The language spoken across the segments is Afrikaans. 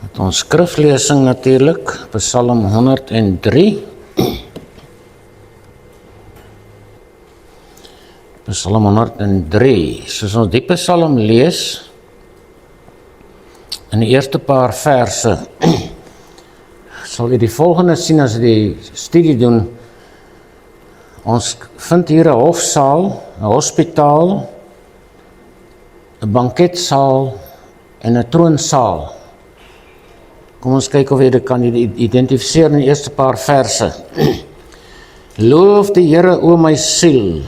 Met ons skriflesing natuurlik, Psalm 103. Psalm 103. Soos ons die Psalm lees, in die eerste paar verse, sal jy die volgende sien as jy die studie doen. Ons vind hier 'n hofsaal, 'n hospitaal, 'n banketsaal en 'n troonsaal. Kom ons kyk of jy dit kan identifiseer in die eerste paar verse. Loof die Here, o my siel,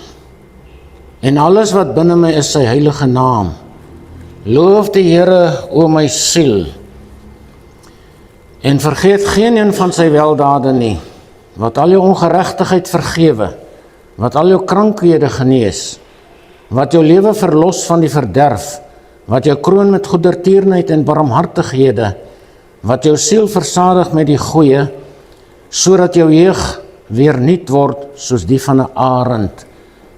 en alles wat binne my is sy heilige naam. Loof die Here, o my siel, en vergeet geen een van sy weldade nie, wat al jou ongeregtigheid vergewe, wat al jou krankhede genees, wat jou lewe verlos van die verderf, wat jou kroon met goedertierenheid en barmhartighede, wat jou siel versadig met die goeie, sodat jou jeug weer nuut word soos die van 'n arend.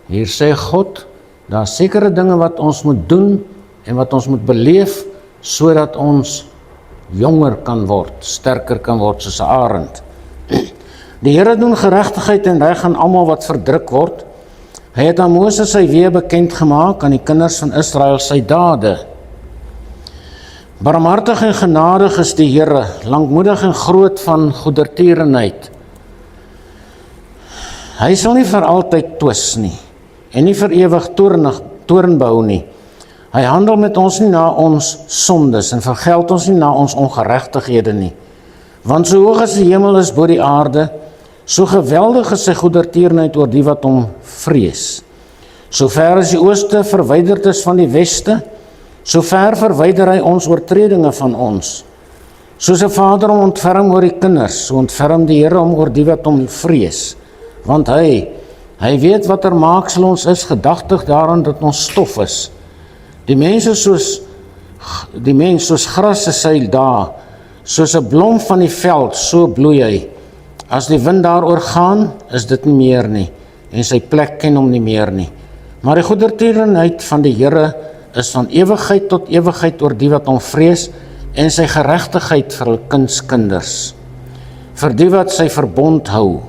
Hier sê God, daar is sekere dinge wat ons moet doen en wat ons moet beleef, sodat ons jonger kan word, sterker kan word soos 'n arend. Die Here doen geregtigheid en reg aan almal wat verdruk word. Hy het aan Moses sy weë bekend gemaak, aan die kinders van Israel sy dade. Barmhartig en genadig is die Here, lankmoedig en groot van goedertierenheid. Hy sal nie vir altyd twis nie, en nie vir ewig toorn behou nie. Hy handel met ons nie na ons sondes, en vergeld ons nie na ons ongeregtighede nie. Want so hoog as die hemel is bo die aarde, so geweldig is sy goedertierenheid oor die wat hom vrees. So ver as die ooste verwyderd is van die weste, so ver verwyder hy ons oortredinge van ons. Soos 'n vader hom ontferm oor die kinders, so ontferm die Here hom oor die wat hom vrees. Want hy weet watter maaksel ons is, gedagtig daaraan dat ons stof is. Die mens soos gras is hy daar, soos 'n blom van die veld, so bloei hy. As die wind daaroor gaan, is dit nie meer nie, en sy plek ken hom nie meer nie. Maar die goedertierenheid van die Here is van ewigheid tot ewigheid oor die wat hom vrees, en sy geregtigheid vir hul kinders. Vir die wat sy verbond hou,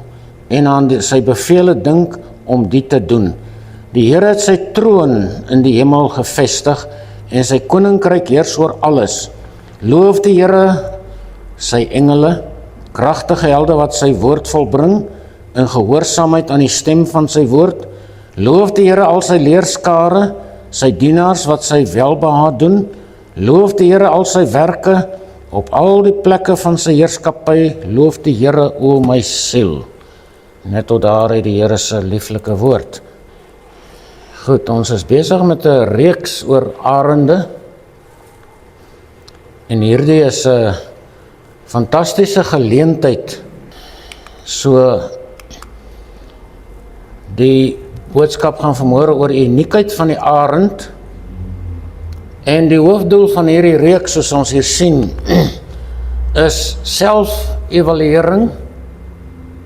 en aan sy bevele dink om die te doen. Die Here het sy troon in die hemel gevestig, en sy koninkryk heers oor alles. Loof die Here, sy engele, kragtige helde wat sy woord volbring, in gehoorsaamheid aan die stem van sy woord. Loof die Here al sy leerskare, sy dienaars wat sy welbehaag doen. Loof die Here al sy werke, op al die plekke van sy heerskappy. Loof die Here, o my siel. Net tot daar uit die Here se lieflike woord. Goed, ons is besig met 'n reeks oor arende. En hierdie is 'n fantastiese geleentheid. So, die boodskap gaan vanmôre oor die uniekheid van die arend. En die hoofdoel van hierdie reeks, soos ons hier sien, is self-evaluering.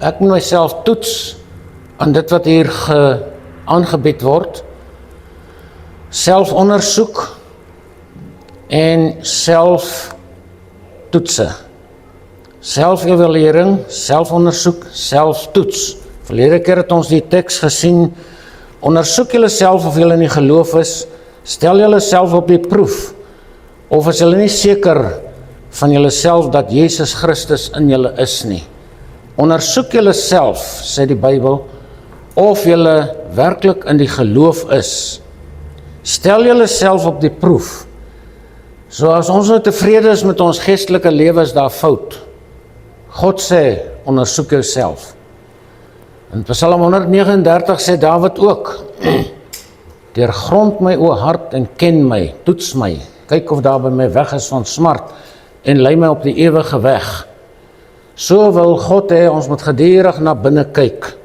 Ek moet myself toets aan dit wat hier aangebied word. Selfondersoek en selftoetse. Selfevaluering, selfondersoek, selftoets. Verlede keer het ons die teks gesien, ondersoek julle self of julle in die geloof is, stel julle self op die proef, of is julle nie seker van julle self dat Jesus Christus in julle is nie. Ondersoek julle self, sê die Bybel, of julle werklik in die geloof is. Stel julle self op die proef. So as ons nou tevrede is met ons geestelike lewe, is daar fout. God sê, ondersoek jouself. In Psalm 139 sê Dawid ook, deurgrond my o hart en ken my, toets my, kyk of daar by my weg is van smart, en lei my op die ewige weg. So wil God hê, ons moet gedurig na binne kyk.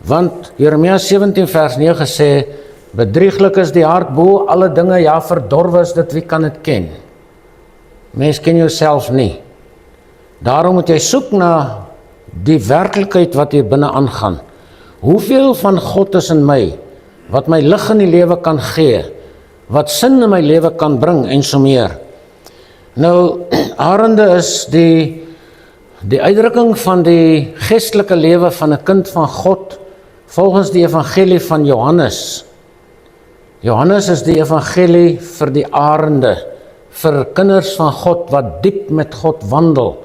Want Jeremia 17 vers 9 sê, bedrieglik is die hart bo alle dinge, ja verdorwe is dit, wie kan dit ken? Mens ken jouself nie. Daarom moet jy soek na die werklikheid wat hier binne aangaan. Hoeveel van God is in my, wat my lig in die lewe kan gee, wat sin in my lewe kan bring en so meer. Nou, Arende is die uitdrukking van die geestelike lewe van 'n kind van God, volgens die evangelie van Johannes. Johannes is die evangelie vir die arende, vir kinders van God wat diep met God wandel.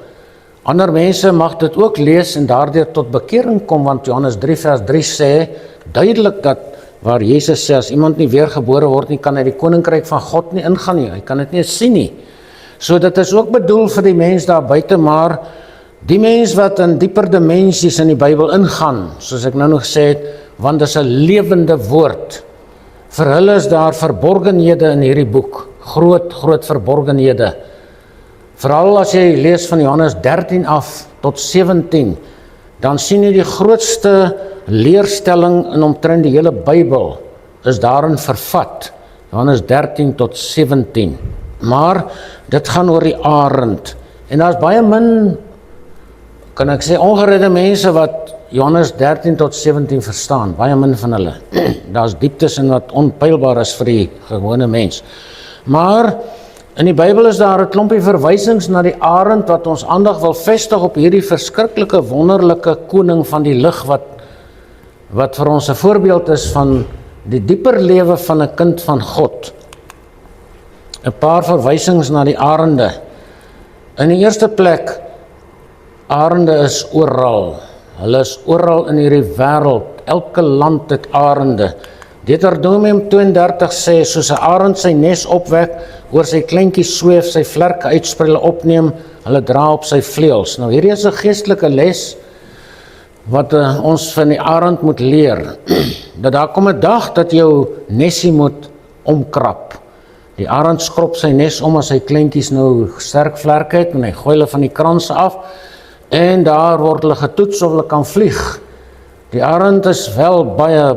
Ander mense mag dit ook lees en daardeur tot bekering kom, want Johannes 3 vers 3 sê duidelik dat waar Jesus sê, as iemand nie weergebore word nie, kan hy die koninkryk van God nie ingaan nie, hy kan dit nie sien nie. So dit is ook bedoel vir die mens daar buite, maar die mens wat in dieper dimensies in die Bybel ingaan, soos ek nou nog gesê het, want dit is 'n lewende woord. Vir hulle is daar verborgenhede in hierdie boek, groot verborgenhede. Veral as jy lees van Johannes 13 af tot 17, dan sien jy die grootste leerstelling in omtrent die hele Bybel is daarin vervat. Johannes 13 tot 17. Maar dit gaan oor die arend. En daar is baie min, kan ek sê, ongeredde mense wat Johannes 13 tot 17 verstaan, baie min van hulle. Daar is dieptes in wat onpeilbaar is vir die gewone mens. Maar in die Bybel is daar 'n klompie verwysings na die arend wat ons aandag wil vestig op hierdie verskriklike wonderlike koning van die lig wat vir ons 'n voorbeeld is van die dieper lewe van 'n kind van God. 'n Paar verwysings na die arende. In die eerste plek, arende is oral. Hulle is oral in hierdie wêreld. Elke land het arende. Deuteronomium 32 sê, soos 'n arend sy nes opwek, oor sy kleintjies sweef, sy vlerke uitsprei, hulle opneem, hulle dra op sy vleuels. Nou hierdie is 'n geestelike les wat ons van die arend moet leer. Dat daar kom 'n dag dat jou nesie moet omkrap. Die arend skrop sy nes om as sy kleintjies nou sterk vlerke het en hy gooi hulle van die kranse af en daar word hulle getoets of hulle kan vlieg. Die arend is wel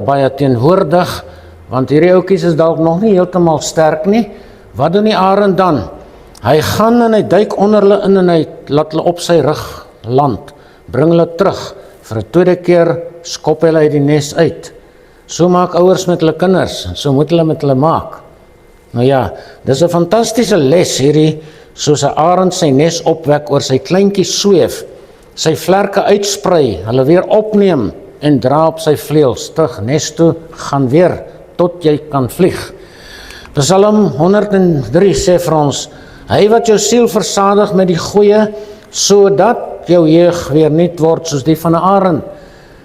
baie teenwoordig, want hierdie ouetjies is dalk nog nie heeltemal sterk nie. Wat doen die arend dan? Hy gaan en hy duik onder hulle in en hy laat hulle op sy rug land, bring hulle terug. Vir 'n tweede keer skop hulle uit die nes uit. So maak ouers met hulle kinders, en so moet hulle met hulle maak. Nou ja, dis 'n fantastiese les hierdie, soos 'n arend sy nes opwek, oor sy kleintjies sweef, sy vlerke uitsprei, hulle weer opneem en dra op sy vleuels terug nes toe, gaan weer tot jy kan vlieg. Psalm 103 sê vir ons, hy wat jou siel versadig met die goeie, sodat jou jeug weer nuut word soos die van 'n arend.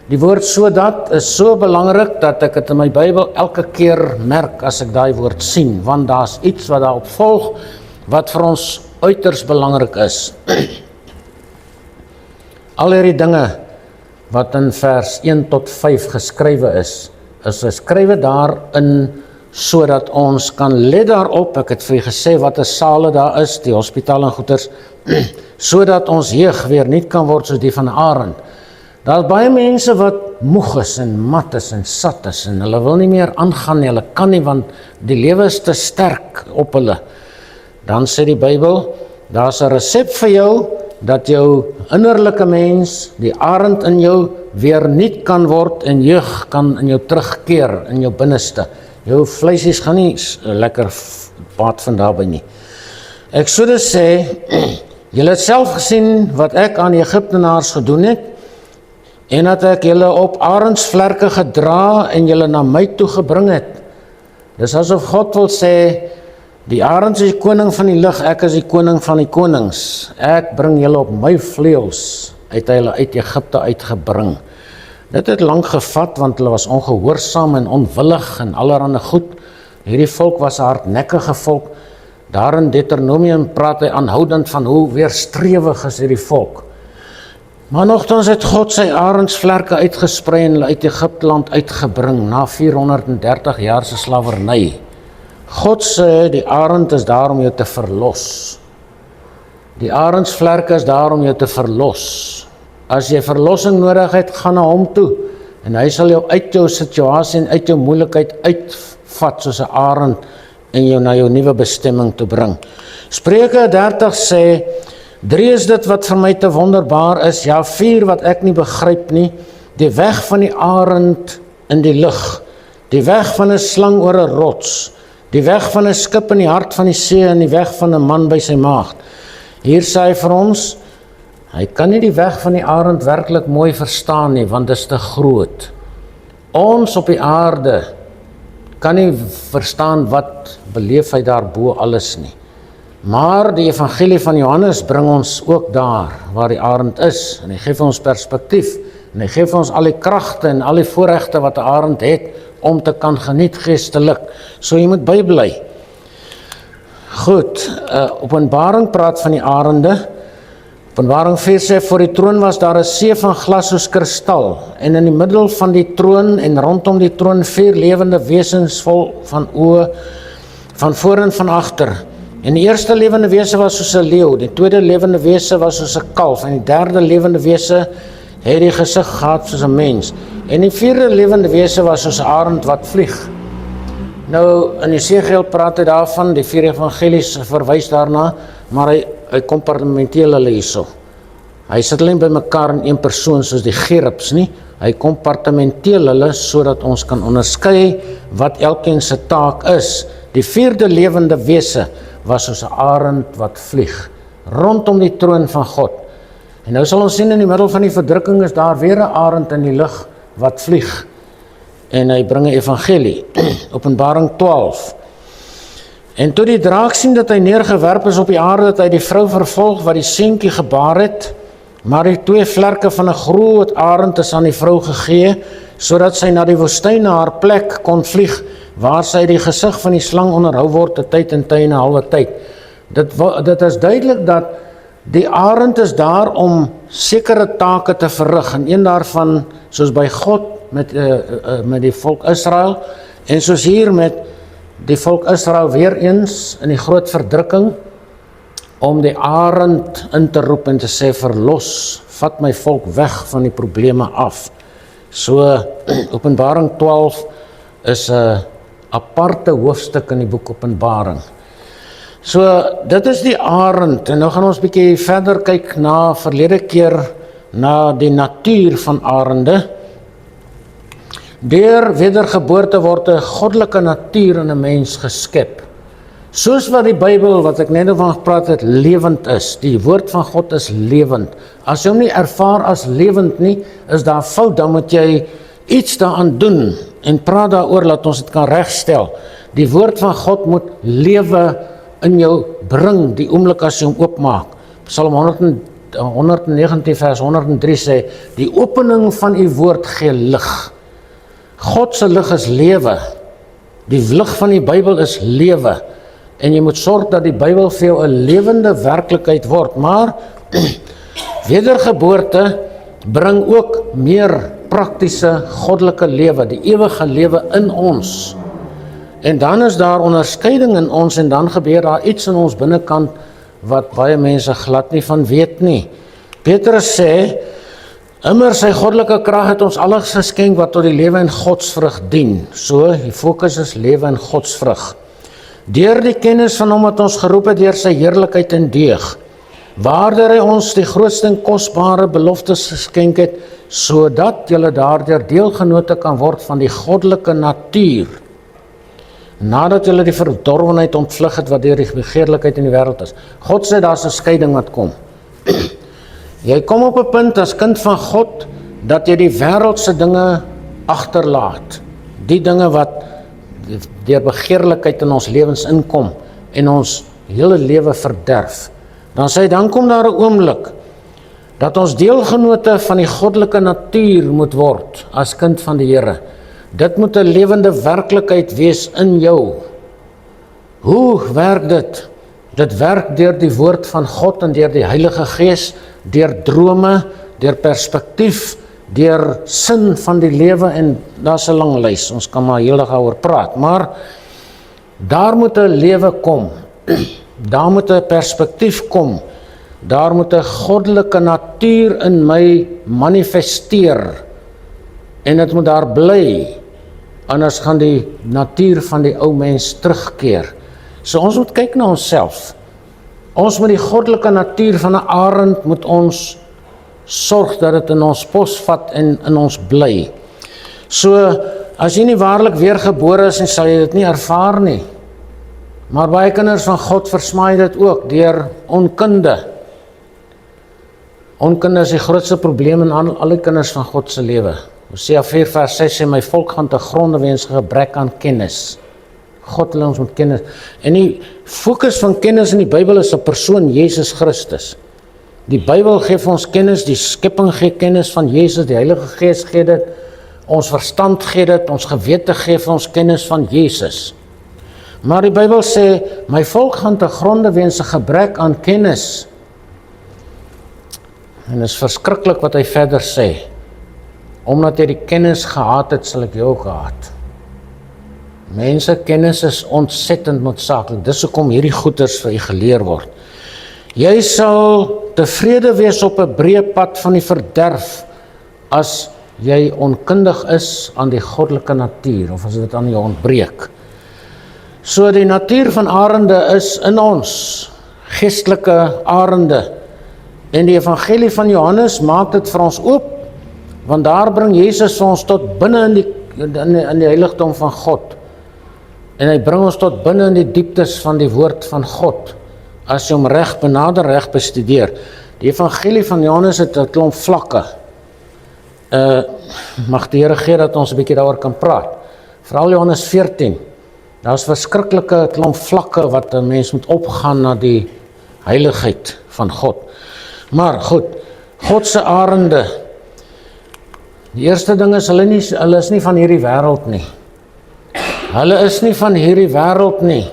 Die woord sodat is so belangrik dat ek dit in my Bybel elke keer merk as ek daai woord sien, want daar's iets wat daarop volg wat vir ons uiters belangrik is. Al hierdie dinge wat in vers 1 tot 5 geskrywe is geskrywe daarin sodat ons kan let daarop, ek het vir julle gesê wat 'n sale daar is, die hospitaal en goeders, sodat ons jeug weer nuut kan word soos die van 'n arend. Daar is baie mense wat moeg is en mat is en sat is en hulle wil nie meer aangaan nie, hulle kan nie want die lewe is te sterk op hulle. Dan sê die Bybel, daar's 'n resep vir jou, dat jou innerlike mens, die arend in jou, weer nuut kan word en jeug kan in jou terugkeer, in jou binneste. Jou vleisies gaan nie lekker baat van daarby nie. Exodus sê, julle het self gesien wat ek aan die Egiptenaars gedoen het, en dat ek julle op arendsvlerke gedra en julle na my toe gebring het. Dis asof God wil sê, die arend is die koning van die lig, ek is die koning van die konings. Ek bring julle op my vleuels, het hy hulle uit Egipte uitgebring. Dit het lank gevat, want hulle was ongehoorsaam en onwillig en allerhande goed. Hierdie volk was 'n hardnekkige volk. Daar in Deuteronomium praat hy aanhoudend van hoe weerstrewig is hierdie volk. Maar nogtans het God sy arendsvlerke uitgesprei en hulle uit Egipteland uitgebring na 430 jaar se slawerny. God sê, die arend is daar om jou te verlos. Die arendsvlerke is daar om jou te verlos. As jy verlossing nodig het, gaan na hom toe. En hy sal jou uit jou situasie en uit jou moeilikheid uitvat soos 'n arend en jou na jou nuwe bestemming te bring. Spreuke 30 sê, 3 is dit wat vir my te wonderbaar is, ja 4 wat ek nie begryp nie, die weg van die arend in die lug, die weg van 'n slang oor 'n rots, die weg van 'n skip in die hart van die see en die weg van 'n man by sy maagd. Hier sê hy vir ons, hy kan nie die weg van die arend werklik mooi verstaan nie, want dit is te groot. Ons op die aarde kan nie verstaan wat beleef hy daarbo alles nie. Maar die evangelie van Johannes bring ons ook daar, waar die arend is, en hy gee vir ons perspektief, en hy gee vir ons al die kragte en al die voorregte wat 'n arend het, om te kan geniet geestelik. So jy moet bybly. Goed, Openbaring praat van die arende. Openbaring 4 sê, voor die troon was daar 'n see van glas soos kristal, en in die middel van die troon en rondom die troon 4 lewende wesens vol van oë, van voor en van agter. En die eerste lewende wese was soos 'n leeu, die tweede lewende wese was soos 'n kalf, en die derde lewende wese het die gesig gehad soos 'n mens. En die vierde lewende wese was soos 'n arend wat vlieg. Nou, in Jesegiel praat hy daarvan, die 4 evangelies verwys daarna, maar hy kompartmenteer hulle hierso. Hy sit hulle nie by mekaar in een persoon soos die gerubs nie. Hy kompartmenteer hulle sodat ons kan onderskei wat elkeen se taak is. Die vierde lewende wese was soos 'n arend wat vlieg rondom die troon van God. En nou sal ons sien in die middel van die verdrukking is daar weer 'n arend in die lug wat vlieg. En hy bring 'n evangelie, Openbaring 12. En toe die draak sien dat hy neergewerp is op die aarde, dat hy die vrou vervolg wat die seentjie gebaar het, maar die 2 vlerke van 'n groot arend is aan die vrou gegee, sodat sy na die woestyn na haar plek kon vlieg, waar sy die gesig van die slang onderhou word 'n tyd en 'n halwe tyd. Dit is duidelik dat die arend is daar om sekere take te verrig, en een daarvan, soos by God met die volk Israel, en soos hier met die volk Israel weer eens in die groot verdrukking, om die arend in te roep en te sê, verlos, vat my volk weg van die probleme af. So, Openbaring 12 is 'n aparte hoofstuk in die boek Openbaring. So, dit is die arend, en nou gaan ons bietjie verder kyk na verlede keer, na die natuur van arende. Deur wedergeboorte word 'n goddelike natuur in 'n mens geskep. Soos wat die Bybel, wat ek net van gepraat het, lewend is. Die woord van God is lewend. As jy hom nie ervaar as lewend nie, is daar fout, dan moet jy iets daaraan doen, en praat daaroor, laat ons dit kan regstel. Die woord van God moet lewe in jou bring, die oomblik as jy hom oopmaak. Psalm 119 vers 103 sê, die opening van u woord gee lig. God se lig is lewe. Die lig van die Bybel is lewe. En jy moet sorg dat die Bybel vir jou 'n lewende werklikheid word. Maar wedergeboorte bring ook meer praktiese goddelike lewe, die ewige lewe in ons. En dan is daar onderskeiding in ons, en dan gebeur daar iets in ons binnekant wat baie mense glad nie van weet nie. Petrus sê, immer sy goddelike krag het ons alles geskenk wat tot die lewe en godsvrug dien. So, die fokus is lewe en godsvrug. Deur die kennis van hom wat ons geroep het deur sy heerlikheid en deeg, waardeur hy ons die grootste en kosbare beloftes geskenk het, sodat julle daardeur deelgenote kan word van die goddelike natuur, nadat julle die verdorwenheid ontvlug het wat deur die begeerlikheid in die wêreld is. God sê daar's 'n skeiding wat kom. Jy kom op 'n punt as kind van God, dat jy die wêreldse dinge agterlaat. Die dinge wat deur begeerlikheid in ons lewens inkom, en ons hele lewe verderf. Dan sê hy, dan kom daar 'n oomblik, dat ons deelgenote van die goddelike natuur moet word, as kind van die Here. Dit moet 'n lewende werklikheid wees in jou. Hoe werk dit? Dit werk deur die woord van God en deur die Heilige Gees, deur drome, deur perspektief, deur sin van die lewe, en daar's 'n lang lys, ons kan maar heeldag daaroor praat, maar daar moet 'n lewe kom, daar moet 'n perspektief kom, daar moet 'n goddelike natuur in my manifesteer, en dit moet daar bly, anders gaan die natuur van die ou mens terugkeer. So ons moet kyk na onsself. Ons moet die goddelike natuur van 'n arend, moet ons sorg dat dit in ons posvat en in ons bly. So, as jy nie waarlik weergebore is, en sal jy dit nie ervaar nie. Maar baie kinders van God versmaai dit ook deur onkunde. Onkunde is die grootste probleem in al die kinders van God se lewe. Hosea 4 vers 6 sê, my volk gaan te gronde weens gebrek aan kennis. God wil ons met kennis. En die fokus van kennis in die Bybel is op persoon Jesus Christus. Die Bybel gee vir ons kennis, die skepping gee kennis van Jesus, die Heilige Gees gee dit, ons verstand gee dit, ons gewete gee vir ons kennis van Jesus. Maar die Bybel sê, my volk gaan te gronde weens 'n gebrek aan kennis. En is verskriklik wat hy verder sê. Omdat jy die kennis gehaat het, sal ek jou ook haat. Mense, kennis is ontsettend noodsaaklik. Dis hoekom hierdie goeders vir u geleer word. Jy sal tevrede wees op 'n breë pad van die verderf as jy onkundig is aan die goddelike natuur, of as dit aan jou ontbreek. So die natuur van arende is in ons, geestelike arende. En die evangelie van Johannes maak dit vir ons oop, want daar bring Jesus ons tot binne in die heiligdom van God. En hy bring ons tot binne in die dieptes van die woord van God, as jy hom reg benader, reg bestudeer. Die evangelie van Johannes het 'n klomp vlakke. Mag die Here gee dat ons 'n bietjie daaroor kan praat. Veral Johannes 14, daar's verskriklike klomp vlakke wat 'n mens moet opgaan na die heiligheid van God. Maar goed, God se arende. Die eerste ding is, hulle is nie van hierdie wêreld nie. Hulle is nie van hierdie wêreld nie.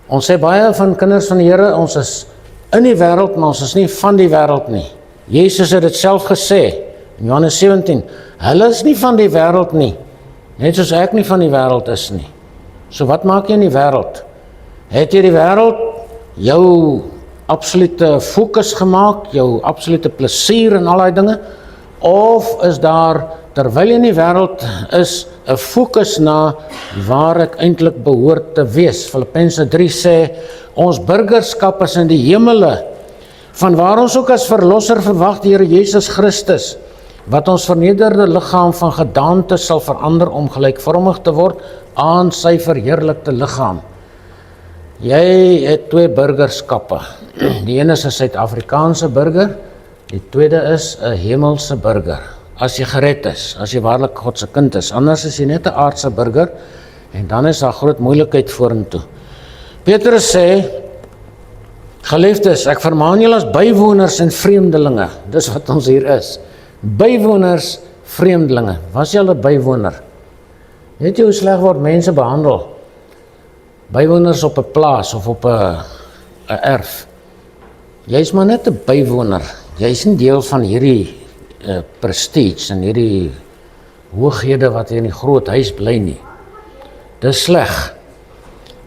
Ons sê baie van kinders van die Here, ons is in die wêreld, maar ons is nie van die wêreld nie. Jesus het dit self gesê, in Johannes 17, hulle is nie van die wêreld nie, net soos ek nie van die wêreld is nie. So wat maak jy in die wêreld? Het jy die wêreld jou absolute fokus gemaak, jou absolute plesier en al die dinge, of is daar, terwyl jy in die wêreld is, 'n fokus na waar ek eintlik behoort te wees? Filippense 3 sê, ons burgerskap is in die hemele, van waar ons ook as verlosser verwag die Here Jesus Christus, wat ons vernederde liggaam van gedaante sal verander om gelykvormig te word aan sy verheerlikte liggaam. Jy het 2 burgerskappe. Die een is 'n Suid-Afrikaanse burger, die tweede is 'n hemelse burger. As jy gered is, as jy waarlik God se kind is, anders is jy net 'n aardse burger, en dan is daar groot moeilikheid vorentoe. Petrus sê, geliefdes, ek vermaan julle as bywoners en vreemdelinge, dis wat ons hier is, bywoners, vreemdelinge. Was jy al 'n bywoner? Weet jy hoe sleg word mense behandel? Bywoners op 'n plaas of op 'n erf. Jy is maar net 'n bywoner. Jy is nie deel van hierdie prestige en hierdie hooghede wat hier in die groot huis bly nie. Dis sleg.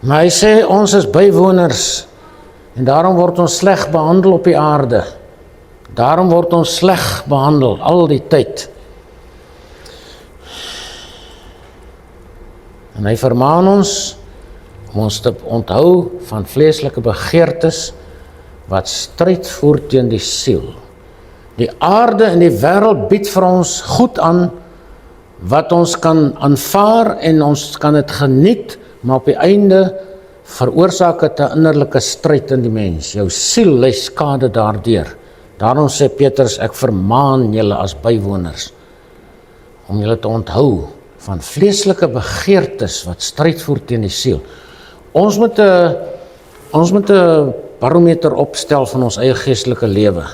Maar hy sê ons is bywoners en daarom word ons sleg behandel op die aarde. Daarom word ons sleg behandel al die tyd. En hy vermaan ons om ons te onthou van vleeslike begeertes wat stryd voer teen die siel. Die aarde en die wêreld bied vir ons goed aan wat ons kan aanvaar en ons kan dit geniet, maar op die einde veroorsaak dit 'n innerlike stryd in die mens. Jou siel ly skade daardeur. Daarom sê Petrus, ek vermaan julle as bywoners om julle te onthou van vleeslike begeertes wat stryd voer teen die siel. Ons moet 'n barometer opstel van ons eie geestelike lewe.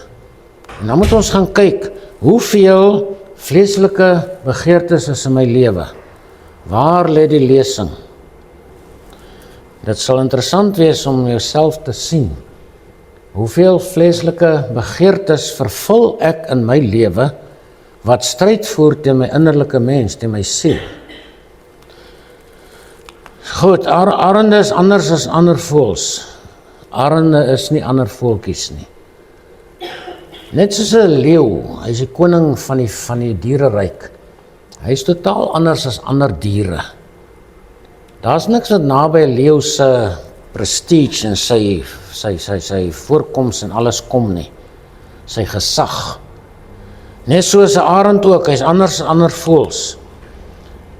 En dan moet ons gaan kyk, hoeveel vleeslike begeertes is in my lewe? Waar lê die lesing? Dit sal interessant wees om jouself te sien. Hoeveel vleeslike begeertes vervul ek in my lewe, wat stryd voer teen my innerlike mens, teen my siel? Goed, arende is anders as ander voëls. Arende is nie ander voeltjies nie. Net soos 'n leeu, hy is die koning van die diereryk. Hy is totaal anders as ander diere. Daar's niks wat naby 'n leeu se prestige en sy voorkoms en alles kom nie. Sy gesag. Net soos 'n arend ook, hy's anders as ander voëls.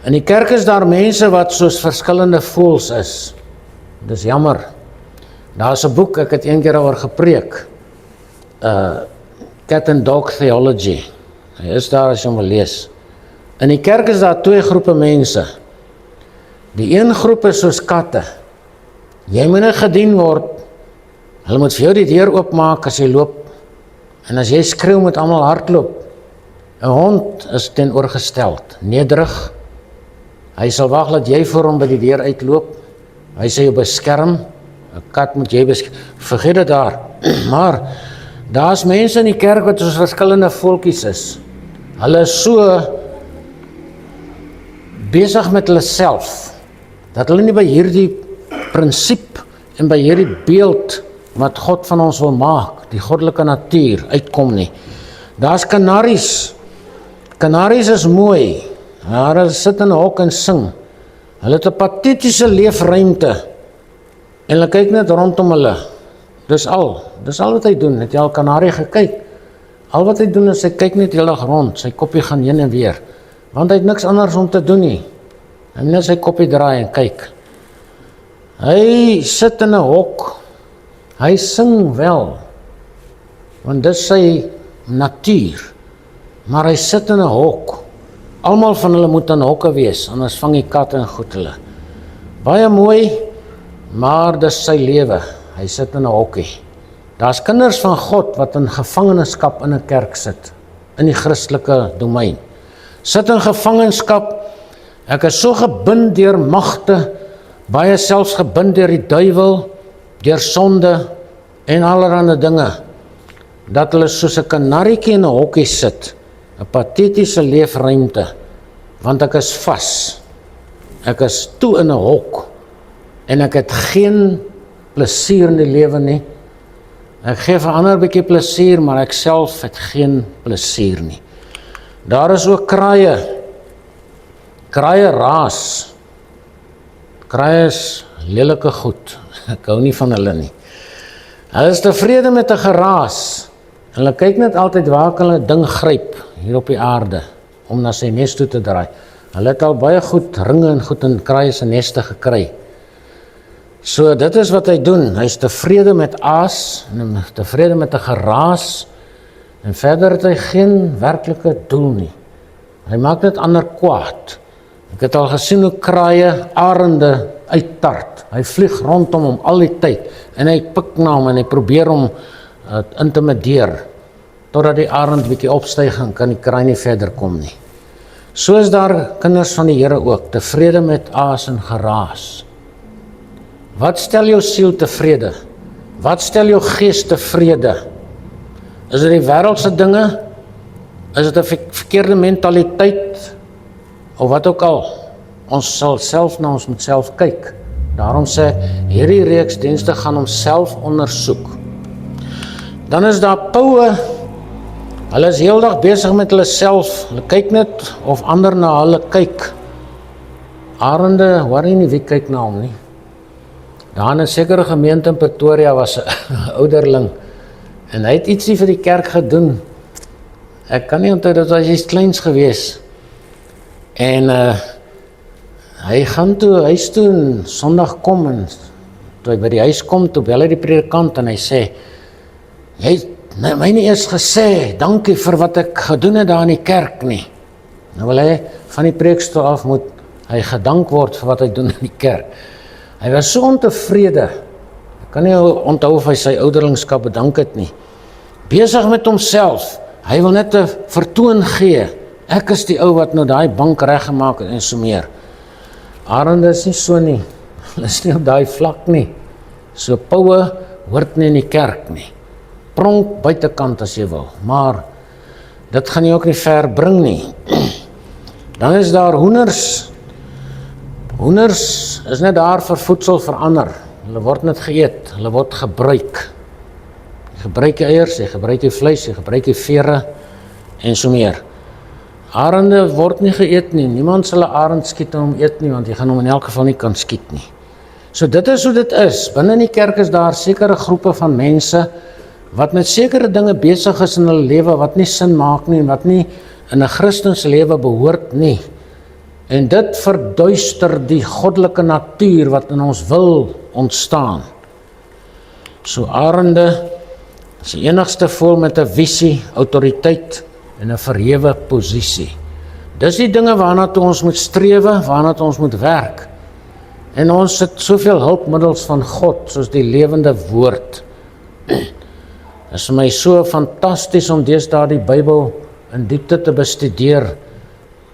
In die kerk is daar mense wat soos verskillende voëls is. dis jammer. Daar is 'n boek, ek het een keer oor gepreek, Cat and Dog Theology. Hy is daar as jy hom wil lees. In die kerk is daar 2 groepe mense. Die een groep is soos katte. Jy moet net gedien word. Hulle moet vir jou die deur oopmaak as jy loop. En as jy skreeu, moet almal hardloop. 'n Hond is teenoorgesteld, nederig. Hy sal wag dat jy voor hom by die deur uitloop. Hy sal jou beskerm. 'n Kat moet jy beskerm. Vergeet dit daar. Maar daar's mense in die kerk wat soos verskillende voeltjies is. Hulle is so besig met hulle self, dat hulle nie by hierdie prinsip en by hierdie beeld wat God van ons wil maak, die goddelike natuur, uitkom nie. Daar's kanaries. Kanaries is mooi. Hulle sit in 'n hok en sing. Hulle het 'n patetiese leefruimte. En hulle kyk net rondom hulle. Dis al wat hy doen. Het jy al kanarie gekyk? Al wat hy doen is, hy kyk net heel erg rond. Sy koppie gaan heen en weer. Want hy het niks anders om te doen nie. Hy moet net sy koppie draai en kyk. Hy sit in 'n hok. Hy sing wel. Want dis sy natuur. Maar hy sit in 'n hok. Almal van hulle moet in hokke wees, anders vang die katte en goed hulle. Baie mooi, maar dis sy lewe. Hy sit in 'n hokkie. Daar's kinders van God wat in gevangenskap in 'n kerk sit, in die Christelike domein. Sit in gevangenskap. Ek is so gebind deur magte, baie selfs gebind deur die duiwel, deur sonde en allerlei dinge, dat hulle soos 'n kanarietjie in 'n hokkie sit, 'n patetiese leefruimte, want ek is vas. Ek is toe in 'n hok en ek het geen plesier in die lewe nie. Ek gee vir ander 'n bietjie plesier, maar ek self het geen plesier nie. Daar is ook kraaie. Kraaie raas. Kraaie is lelike goed. Ek hou nie van hulle nie. Hulle is tevrede met 'n geraas. Hulle kyk net altyd waar kan hulle ding gryp hier op die aarde om na sy nes toe te draai. Hulle het al baie goed ringe en goed in kraaie se neste gekry. So dit is wat hy doen. Hy is tevrede met aas en tevrede met 'n geraas en verder het hy geen werklike doel nie. Hy maak net ander kwaad. Ek het al gesien hoe kraaie arende uittart. Hy vlieg rondom hom al die tyd en hy pik na hom en hy probeer hom intimideer totdat die arend bietjie opstyg en kan die kraai nie verder kom nie. So is daar kinders van die Here ook, tevrede met aas en geraas. Wat stel jou siel tevrede? Wat stel jou gees tevrede? Is dit die wêreldse dinge? Is dit 'n verkeerde mentaliteit? Of wat ook al? Ons sal self na ons moet self kyk. Daarom sê hierdie reeks dienste gaan ons self ondersoek. Dan is daar poue. Hulle is heeldag besig met hulle self. Hulle kyk net of ander na hulle kyk. Arende, hoor nie wie kyk na hom nie. Daar in 'n sekere gemeente in Pretoria was 'n ouderling en hy het ietsie vir die kerk gedoen. Ek kan nie onthou, dit was iets kleins gewees. En hy gaan toe huis toe en Sondag kom en toe hy by die huis kom, toe bel hy die predikant en hy sê, jy het my nie eers gesê, dankie vir wat ek gedoen het daar in die kerk nie. Nou wil hy van die preekstoel af moet hy gedank word vir wat hy doen in die kerk. Hy was so ontevrede. Ek kan nie onthou of hy sy ouderlingskap bedank het nie. Besig met homself. Hy wil net 'n vertoon gee. Ek is die ou wat nou daai bank reggemaak het en so meer. Arende is nie so nie. Hulle is nie op daai vlak nie. So poue hoort nie in die kerk nie. Pronk buitekant as jy wil, maar dit gaan jy ook nie ver bring nie. Dan is daar hoenders. Hoenders is net daar vir voedsel vir ander. Hulle word net geëet, hulle word gebruik. Jy gebruik die eiers, jy gebruik die vleis, jy gebruik die vere en so meer. Arende word nie geëet nie. Niemand sal 'n arend skiet en hom eet nie, want jy gaan hom in elk geval nie kan skiet nie. So dit is hoe dit is. Binne in die kerk is daar sekere groepe van mense wat met sekere dinge besig is in hulle lewe wat nie sin maak nie en wat nie in 'n Christelike lewe behoort nie. En dit verduister die goddelike natuur wat in ons wil ontstaan. So arende is die enigste voël met 'n visie, autoriteit en 'n verhewe posisie. Dis die dinge waarna toe ons moet strewe, waarna toe ons moet werk. En ons het soveel hulpmiddels van God, soos die lewende woord. Dit is vir my so fantasties om deesdae die Bybel in diepte te bestudeer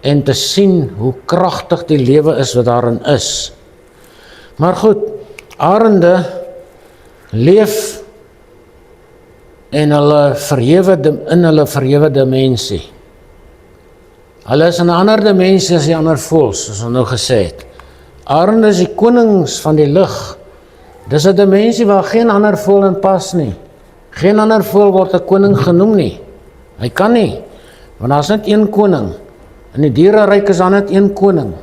en te sien hoe kragtig die lewe is wat daarin is. Maar goed, arende leef en hulle in hulle verhewe dimensie. Hulle is in 'n ander dimensie as die ander voëls, soos ons nou gesê het. Arende is die konings van die lug. Dis 'n dimensie waar geen ander voël in pas nie. Geen ander voël word 'n koning genoem nie. Hy kan nie, want daar is net een koning. In die diereryk is daar net een koning.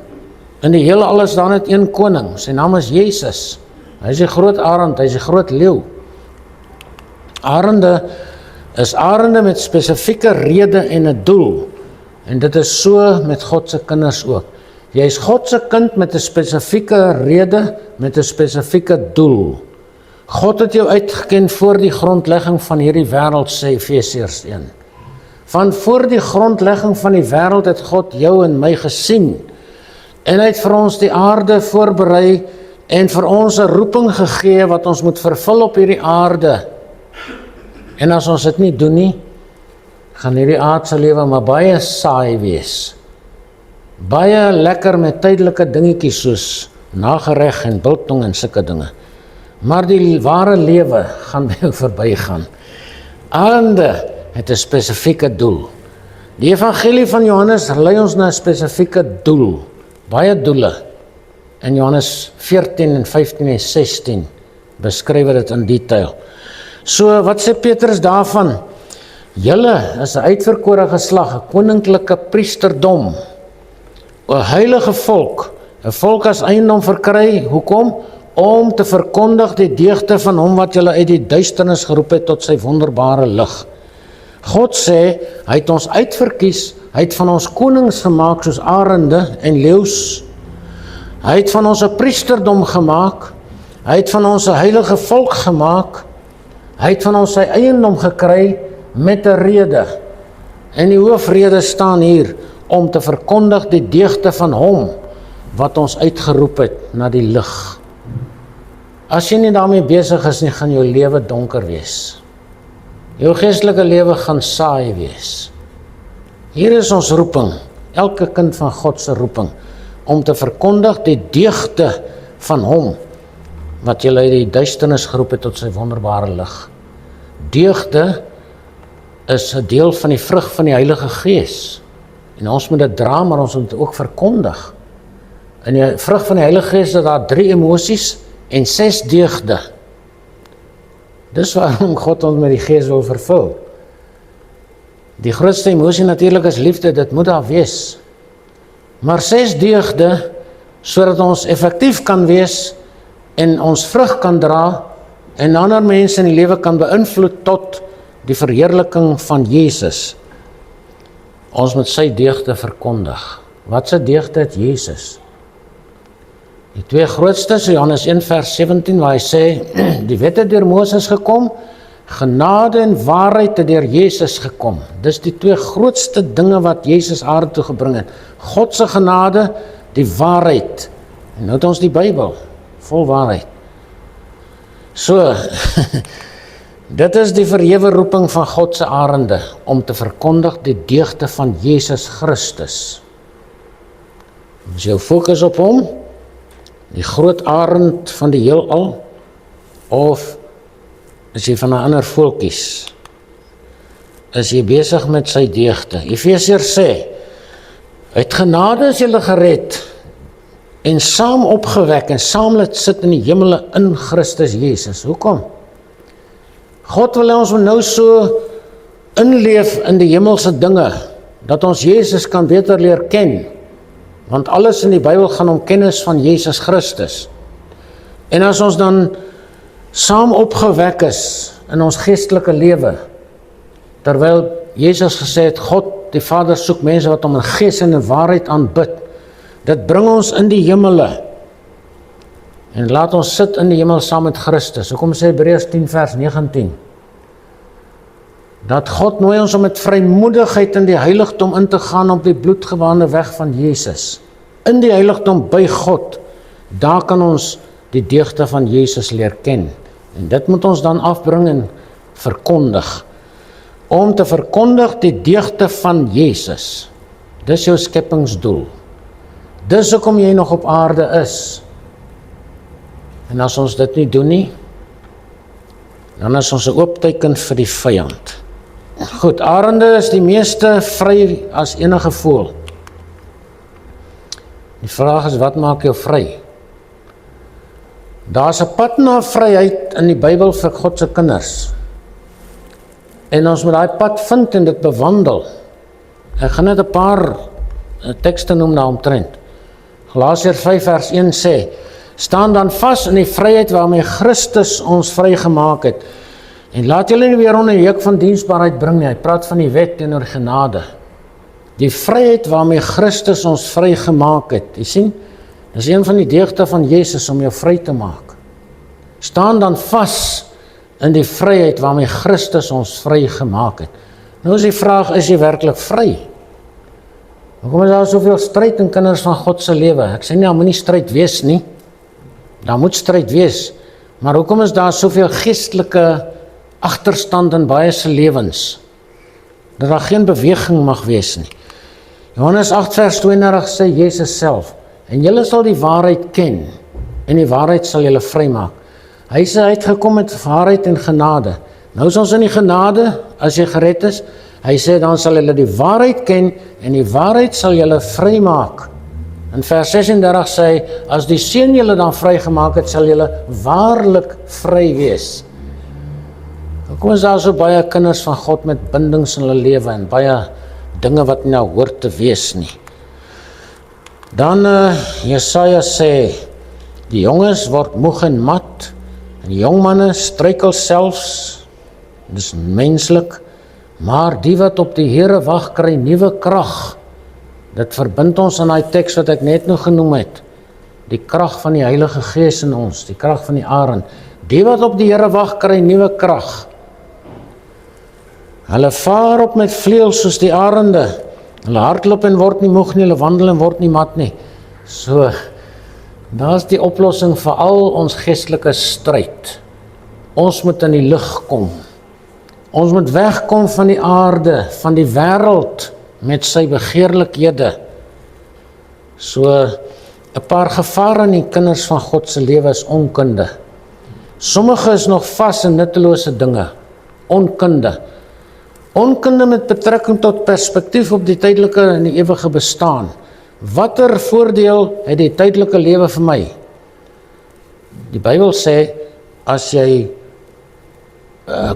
In die hele alles is daar net een koning. Sy naam is Jesus. Hy is die groot arend, hy is die groot leeu. Arende is arende met spesifieke rede en 'n doel. En dit is so met God se kinders ook. Jy is God se kind met 'n spesifieke rede, met 'n spesifieke doel. God het jou uitgeken voor die grondlegging van hierdie wêreld, sê Efesiërs 1. Van voor die grondlegging van die wêreld het God jou en my gesien. En hy het vir ons die aarde voorberei en vir ons 'n roeping gegee wat ons moet vervul op hierdie aarde. En as ons dit nie doen nie, gaan hierdie aardse lewe maar baie saai wees. Baie lekker met tydelike dingetjies soos nagereg en biltong en sulke dinge. Maar die ware lewe gaan by jou verbygaan. Arende het 'n spesifieke doel. Die evangelie van Johannes lei ons na 'n spesifieke doel. Baie doele. In Johannes 14 en 15 en 16 beskryf dit in detail. So, wat sê Petrus daarvan? Julle is 'n uitverkore geslag, 'n koninklike priesterdom, 'n heilige volk, 'n volk as eiendom verkry. Hoekom? Om te verkondig die deugde van hom wat julle uit die duisternis geroep het tot sy wonderbare lig. God sê, hy het ons uitverkies, hy het van ons konings gemaak soos arende en leeu's. Hy het van ons 'n priesterdom gemaak, hy het van ons 'n heilige volk gemaak, hy het van ons sy eiendom gekry met 'n rede. En die hoofrede staan hier, om te verkondig die deugde van hom wat ons uitgeroep het na die lig. As jy nie daarmee besig is nie, gaan jou lewe donker wees. Jou geestelike lewe gaan saai wees. Hier is ons roeping, elke kind van God se roeping, om te verkondig die deugde van hom wat julle uit die duisternis geroep het tot sy wonderbare lig. Deugde is 'n deel van die vrug van die Heilige Gees. En ons moet dit dra, maar ons moet dit ook verkondig. In die vrug van die Heilige Gees is daar 3 emosies en 6 deugde. Dis waarom God ons met die Gees wil vervul. Die grootste emosie natuurlik is liefde, dit moet daar wees. Maar 6 deugde, sodat ons effektief kan wees en ons vrug kan dra en ander mense in die lewe kan beïnvloed tot die verheerliking van Jesus. Ons moet sy deugde verkondig. Wat se deugde het Jesus? Die 2 grootstes, Johannes 1 vers 17, waar hy sê, die wet het deur Moses gekom, genade en waarheid het deur Jesus gekom. Dis die 2 grootste dinge wat Jesus aarde toe gebring het. God se genade, die waarheid. En nou het ons die Bybel, vol waarheid. So, dit is die verhewe roeping van God se arende, om te verkondig die deugde van Jesus Christus. Is jou fokus op hom, die groot arend van die heelal, of is jy van 'n ander voeltjies? Is jy besig met sy deugde? Efesiërs sê, uit genade is julle gered, en saam opgewek, en saam laat sit in die hemele in Christus Jesus. Hoekom? God wil ons nou so inleef in die hemelse dinge, dat ons Jesus kan beter leer ken, want alles in die Bybel gaan om kennis van Jesus Christus. En as ons dan saam opgewek is in ons geestelike lewe, terwyl Jesus gesê het, God die Vader soek mense wat hom in gees en in waarheid aanbid, dit bring ons in die hemele. En laat ons sit in die hemel saam met Christus. Hoekom sê Hebreërs 10 vers 19? Dat God nooi ons om met vrymoedigheid in die heiligdom in te gaan op die bloedgewaande weg van Jesus. In die heiligdom by God, daar kan ons die deugde van Jesus leer ken. En dit moet ons dan afbring en verkondig. Om te verkondig die deugde van Jesus. Dis jou skepingsdoel. Dis hoekom jy nog op aarde is. En as ons dit nie doen nie, dan is ons 'n oopteken vir die vyand. Goed, arende is die meeste vry as enige voël. Die vraag is, wat maak jou vry? Daar's 'n pad na vryheid in die Bybel vir God se kinders. En ons moet daai pad vind en dit bewandel. Ek gaan net 'n paar tekste noem daaromtrent. Galasiërs 5 vers 1 sê, staan dan vas in die vryheid waarmee Christus ons vrygemaak het. En laat julle nie weer onder die juk van diensbaarheid bring nie. Hy praat van die wet teenoor genade. Die vryheid waarmee Christus ons vrygemaak het. Jy sien, dis een van die deugde van Jesus om jou vry te maak. Staan dan vas in die vryheid waarmee Christus ons vrygemaak het. Nou is die vraag, is jy werklik vry? Hoekom is daar soveel stryd in kinders van God se lewe? Ek sê nie, daar moet nie stryd wees nie. Daar moet stryd wees. Maar hoekom is daar soveel geestelike agterstand in baie se lewens? Dat daar geen beweging mag wees nie. Johannes 8 vers 32 sê Jesus self, en julle sal die waarheid ken, en die waarheid sal julle vrymaak. Hy sê hy het gekom met waarheid en genade. Nou is ons in die genade, as jy gered is. Hy sê dan sal julle die waarheid ken, en die waarheid sal julle vrymaak. In vers 36 sê hy, as die Seun julle dan vrygemaak het, sal julle waarlik vry wees. Hoekom is daar so baie kinders van God met bindings in hulle lewe en baie dinge wat nie nou hoort te wees nie? Dan Jesaja sê, die jonges word moeg en mat, en die jongmanne struikel selfs, dis menslik, maar die wat op die Here wag kry nuwe krag. Dit verbind ons aan die teks wat ek net nou genoem het. Die krag van die Heilige Gees in ons, die krag van die arend. Die wat op die Here wag kry nuwe krag. Hulle vaar op met vleuels soos die arende. Hulle hardloop en word nie moeg nie, hulle wandel en word nie mat nie. So, daar's die oplossing vir al ons geestelike stryd. Ons moet in die lig kom. Ons moet wegkom van die aarde, van die wêreld met sy begeerlikhede. So, 'n paar gevare in die kinders van God se lewe is onkunde. Sommige is nog vas in nuttelose dinge. Onkunde. Onkunde met betrekking tot perspektief op die tydelike en die ewige bestaan. Watter voordeel het die tydelike lewe vir my? Die Bybel sê, as jy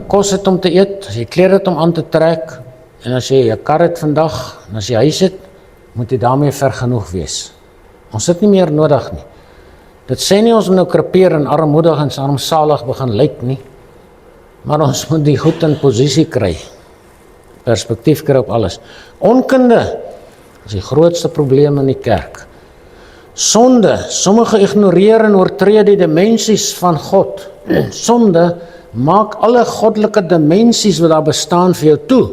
kos het om te eet, as jy klere het om aan te trek, en as jy 'n kar het vandag, en as jy huis het, moet jy daarmee vergenoeg wees. Ons het nie meer nodig nie. Dit sê nie ons moet nou krepeer en armoedig en armsalig begin lyk nie, maar ons moet die goed in posisie kry. Perspektief kry op alles. Onkunde is die grootste probleem in die kerk. Sonde, sommige ignoreer en oortree die dimensies van God. Sonde maak alle goddelike dimensies wat daar bestaan vir jou toe,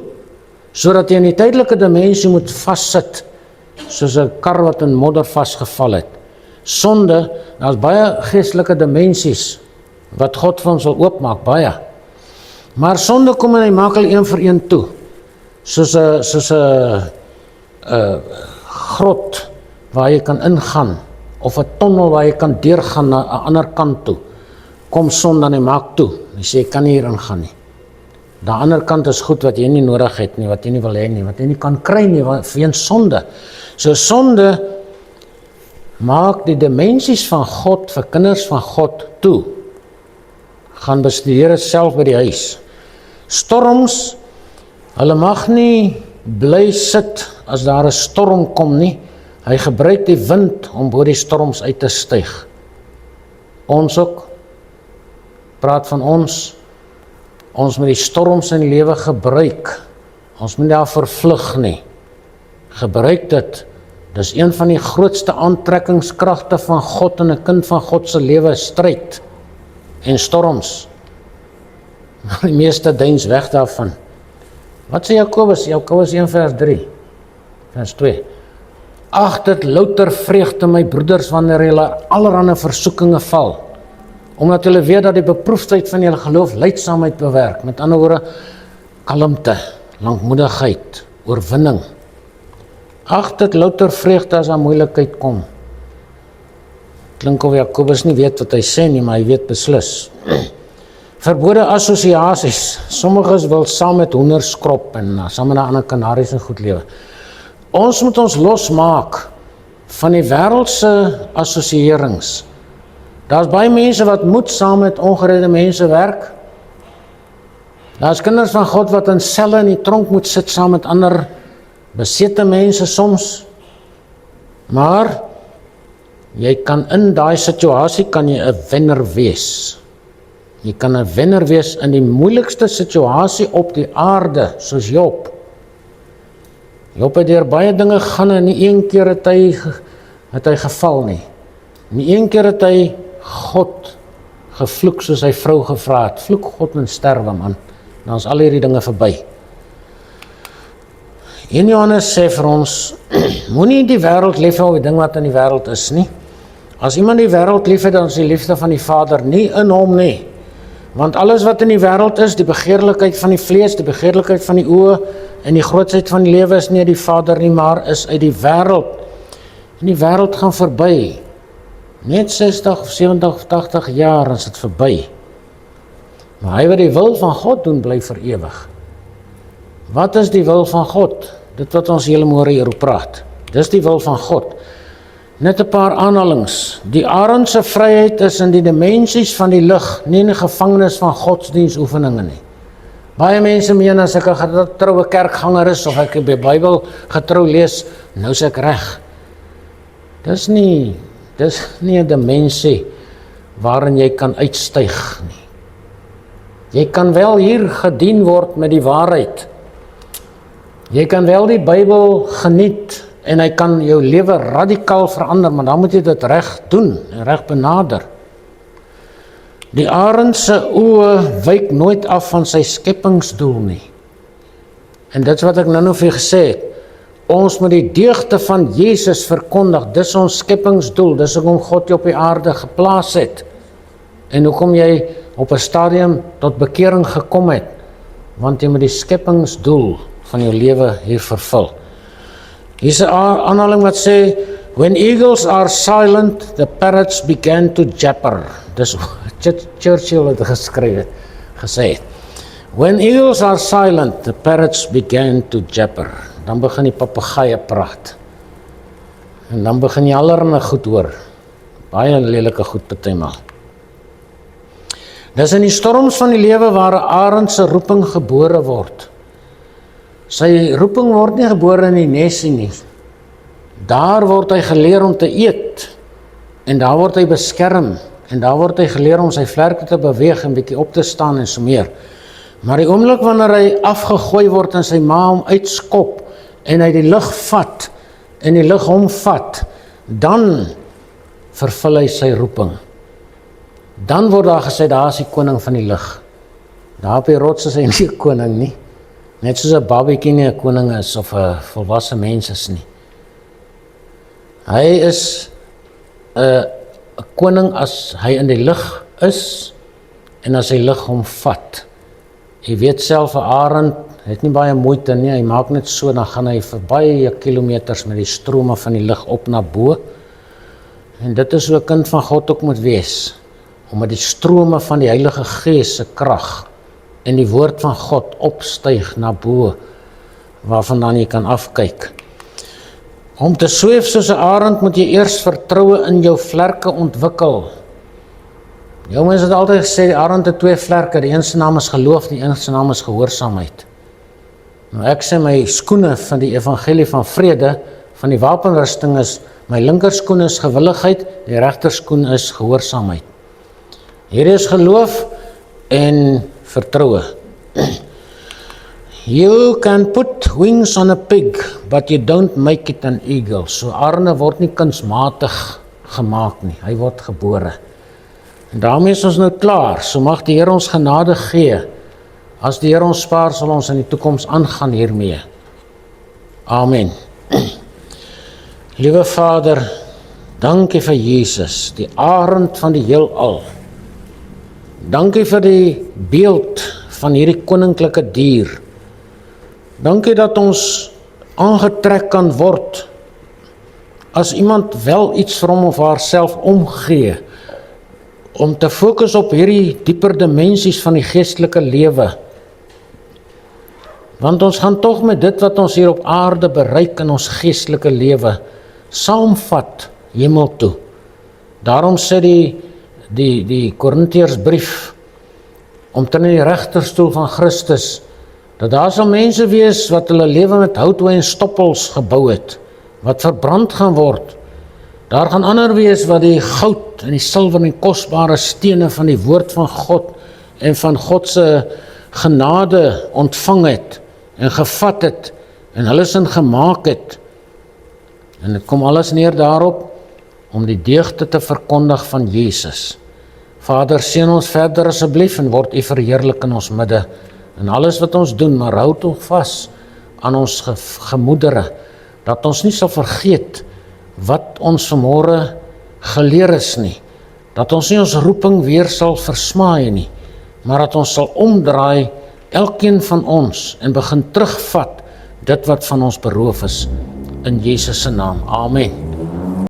sodat jy in die tydelike dimensie moet vassit, soos 'n kar wat in modder vasgeval het. Sonde, daar's baie geestelike dimensies wat God vir ons wil oopmaak, baie. Maar sonde kom en hy maak al een vir een toe, soos 'n grot waar jy kan ingaan, of 'n tonnel waar jy kan deurgaan na 'n ander kant toe. Kom sonde en hy maak toe. Hy sê, jy kan nie hier ingaan nie. Daan ander kant is goed wat jy nie nodig het nie, wat jy nie wil hê nie, wat jy nie kan kry nie, weens sonde. So sonde maak die dimensies van God vir kinders van God toe. Gaan bestudeer dit self by die huis. Storms, hulle mag nie bly sit as daar 'n storm kom nie. Hy gebruik die wind om bo die storms uit te styg. Ons ook, praat van ons moet die storms in die lewe gebruik. Ons moet nie daarvoor vlug nie. Gebruik dit Dis een van die grootste aantrekkingskragte van God in 'n kind van God se lewe, stryd en storms. Maar die meeste deins weg daarvan. Wat sê Jakobus? Jakobus 1 vers 3, vers 2. Ag dit louter vreugde my broeders wanneer julle allerhande versoekinge val, omdat julle weet dat die beproefdheid van julle geloof lydsaamheid bewerk, met ander woorde kalmte, lankmoedigheid, oorwinning. Ag dit louter vreugde as daar moeilikheid kom. Klink of Jakobus nie weet wat hy sê nie, maar hy weet beslis. Verbode assosiasies. Sommiges wil saam met hoender skrop en saam met 'n ander kanaries en goed lewe. Ons moet ons losmaak van die wêreldse assosierings. Daar's baie mense wat moet saam met ongeredde mense werk. Daar's kinders van God wat in selle in die tronk moet sit saam met ander besete mense soms. Maar jy kan in daai situasie kan jy 'n wenner wees. Jy kan 'n wenner wees in die moeilikste situasie op die aarde, soos Job. Job het deur baie dinge gaan en nie een keer het hy geval nie. Nie een keer het hy God gevloek soos hy vrou gevra het. Vloek God en sterwe man. Dan is al hierdie dinge verby. En Johannes sê vir ons, moenie die wêreld lief hê of die ding wat in die wêreld is nie. As iemand die wêreld lief het, dan is die liefde van die Vader nie in hom nie. Want alles wat in die wêreld is, die begeerlikheid van die vlees, die begeerlikheid van die oë en die grootsheid van die lewe is nie uit die Vader nie, maar is uit die wêreld. En die wêreld gaan verby. Net 60 of 70 of 80 jaar is dit verby. Maar hy wat die wil van God doen, bly vir ewig. Wat is die wil van God? Dit wat ons hele môre hieroor praat. Dis die wil van God. Net 'n paar aanhalings. Die arend se vryheid is in die dimensies van die lig, nie in die gevangenis van godsdienstoefeninge nie. Baie mense meen as ek 'n getroue kerkganger is of ek die Bybel getrou lees, nou is ek reg. Dis nie 'n dimensie waarin jy kan uitstyg nie. Jy kan wel hier gedien word met die waarheid. Jy kan wel die Bybel geniet en hy kan jou lewe radikaal verander, maar dan moet jy dit reg doen en reg benader. Die arend se oë wyk nooit af van sy skepingsdoel nie. En dit is wat ek nou vir gesê het. Ons moet die deugde van Jesus verkondig. Dis ons skepingsdoel. Dis hoekom God jou op die aarde geplaas het. En hoekom jy op 'n stadium tot bekering gekom het. Want jy moet die skepingsdoel van jou lewe hier vervul. Hier is 'n aanhaling wat sê, when eagles are silent, the parrots began to japper. Dis Churchill het gesê. When eagles are silent, the parrots began to japper. Dan begin die papegaaie praat. En dan begin jy allerlei goed hoor. Baie lelike goed partymal. Dis in die storms van die lewe waar 'n arend se roeping gebore word. Sy roeping word nie gebore in die nesie nie. Daar word hy geleer om te eet. En daar word hy beskerm. En daar word hy geleer om sy vlerke te beweeg en bietjie op te staan en so meer. Maar die oomblik wanneer hy afgegooi word en sy ma hom uitskop en hy die lug vat en die lug hom vat, dan vervul hy sy roeping. Dan word daar gesê, daar is die koning van die lug. Daar op die rots is hy nie 'n koning nie. Net soos 'n babietjie nie 'n koning is of 'n volwasse mens is nie. Hy is 'n koning as hy in die lug is en as hy lug hom vat. Jy weet self 'n arend het nie baie moeite nie, hy maak net so, dan gaan hy vir baie kilometers met die strome van die lug op na bo. En dit is hoe 'n kind van God ook moet wees, om met die strome van die Heilige Gees se krag en die woord van God opstyg na bo, waarvandaan jy kan afkyk. Om te sweef soos 'n arend moet jy eers vertroue in jou vlerke ontwikkel. Jou mense het altyd gesê, die arend het 2 vlerke, die een se naam is geloof, die een se naam is gehoorsaamheid. Nou ek sê my skoene van die evangelie van vrede, van die wapenrusting is, my linkerskoen is gewilligheid, die regterskoen is gehoorsaamheid. Hier is geloof en vertroue. You can put wings on a pig, but you don't make it an eagle. So arne word nie kunsmatig gemaak nie, hy word gebore. En daarmee is ons nou klaar, so mag die Here ons genade gee. As die Here ons spaar, sal ons in die toekoms aangaan hiermee. Amen. Liewe Vader, dankie vir Jesus, die arend van die heelal. Dankie vir die beeld van hierdie koninklike dier. Dankie dat ons aangetrek kan word as iemand wel iets vir hom of haarself omgee, om te fokus op hierdie dieper dimensies van die geestelike lewe. Want ons gaan tog met dit wat ons hier op aarde bereik in ons geestelike lewe, saamvat hemel toe. Daarom sê die Korintiërsbrief, omtrent in die regterstoel van Christus, dat daar sal mense wees wat hulle lewe met houtwy en stoppels gebou het, wat verbrand gaan word. Daar gaan ander wees wat die goud en die silwer en die kosbare stene van die woord van God en van God se genade ontvang het en gevat het en hulle sin gemaak het. En dit kom alles neer daarop om die deugde te verkondig van Jesus. Vader, seën ons verder asseblief en word U verheerlik in ons midde. En alles wat ons doen, maar hou toch vas aan ons gemoedere, dat ons nie sal vergeet wat ons vanmôre geleer is nie, dat ons nie ons roeping weer sal versmaai nie, maar dat ons sal omdraai, elkeen van ons, en begin terugvat dit wat van ons beroof is, in Jesus se naam. Amen.